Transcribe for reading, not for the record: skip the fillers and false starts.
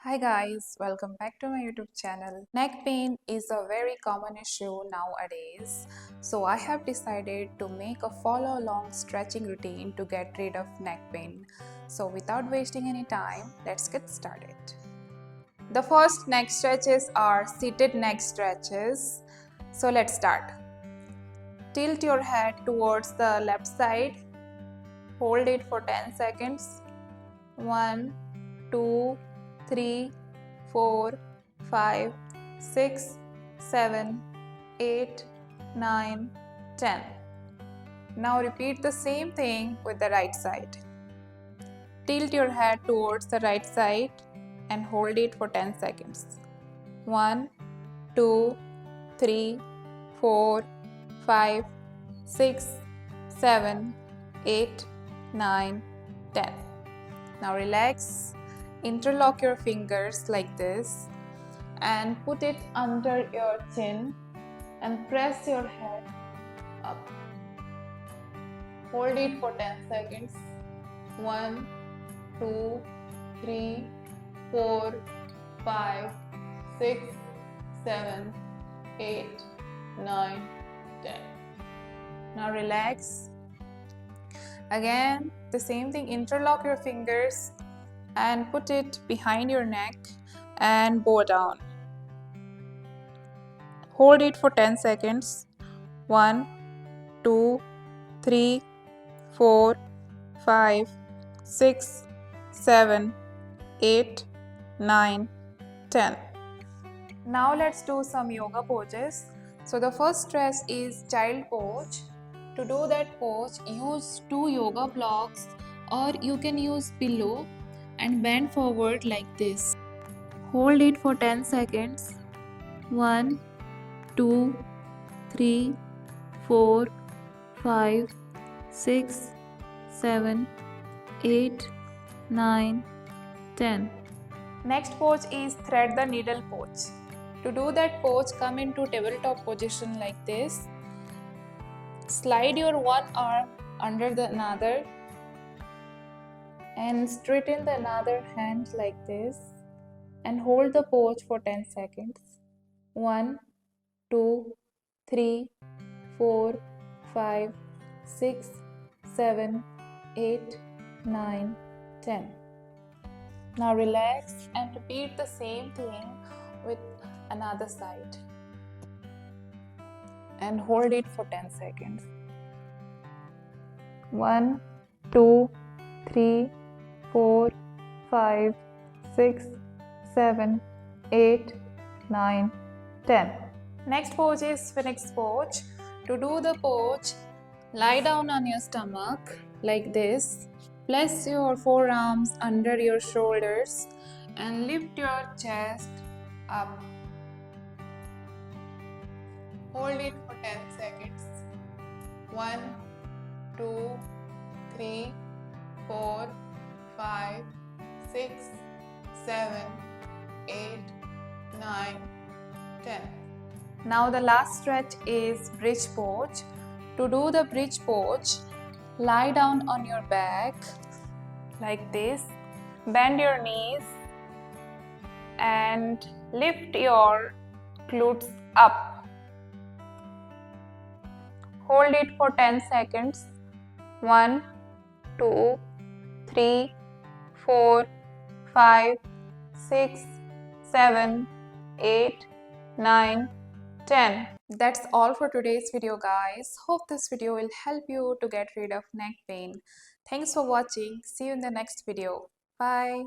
Hi guys, welcome back to my YouTube channel. Neck pain is a very common issue nowadays, so I have decided to make a follow along stretching routine to get rid of neck pain. So without wasting any time, let's get started. The first neck stretches are seated neck stretches. So let's start. Tilt your head towards the left side. Hold it for 10 seconds. 1, 2, 3, 4, 5, 6, 7, 8, 9, 10. Now repeat the same thing with the right side. Tilt your head towards the right side and hold it for 10 seconds. 1, 2, 3, 4, 5, 6, 7, 8, 9, 10. Now relax, interlock your fingers like this and put it under your chin and press your head up. Hold it for 10 seconds. 1, 2, 3, 4, 5, 6, 7, 8, 9, 10. Now relax. Again, the same thing, interlock your fingers and put it behind your neck and bow down. Hold it for 10 seconds. 1, 2, 3, 4, 5, 6, 7, 8, 9, 10. Now let's do some yoga poses. So the first stretch is child pose. To do that pose, use 2 yoga blocks or you can use pillow and bend forward like this. Hold it for 10 seconds. 1, 2, 3, 4, 5, 6, 7, 8, 9, 10. Next pose is thread the needle pose. To do that pose, come into tabletop position like this. Slide your one arm under the another and straighten the another hand like this and hold the pose for 10 seconds. 1, 2, 3, 4, 5, 6, 7, 8, 9, 10. Now relax and repeat the same thing with another side and hold it for 10 seconds. 1, 2, 3, 4, 5, 6, 7, 8, 9, 10. Next pose is Phoenix pose. To do the pose, lie down on your stomach like this. Place your forearms under your shoulders and lift your chest up. Hold it for 10 seconds. 1, 2, 3, 4, 5, 6, 7, 8, 9, 10. Now the last stretch is bridge pose. To do the bridge pose, lie down on your back like this. Bend your knees and lift your glutes up. Hold it for 10 seconds. 1, 2, 3, 4, 5, 6, 7, 8, 9, 10. That's all for today's video guys. Hope this video will help you to get rid of neck pain. Thanks for watching. See you in the next video. Bye.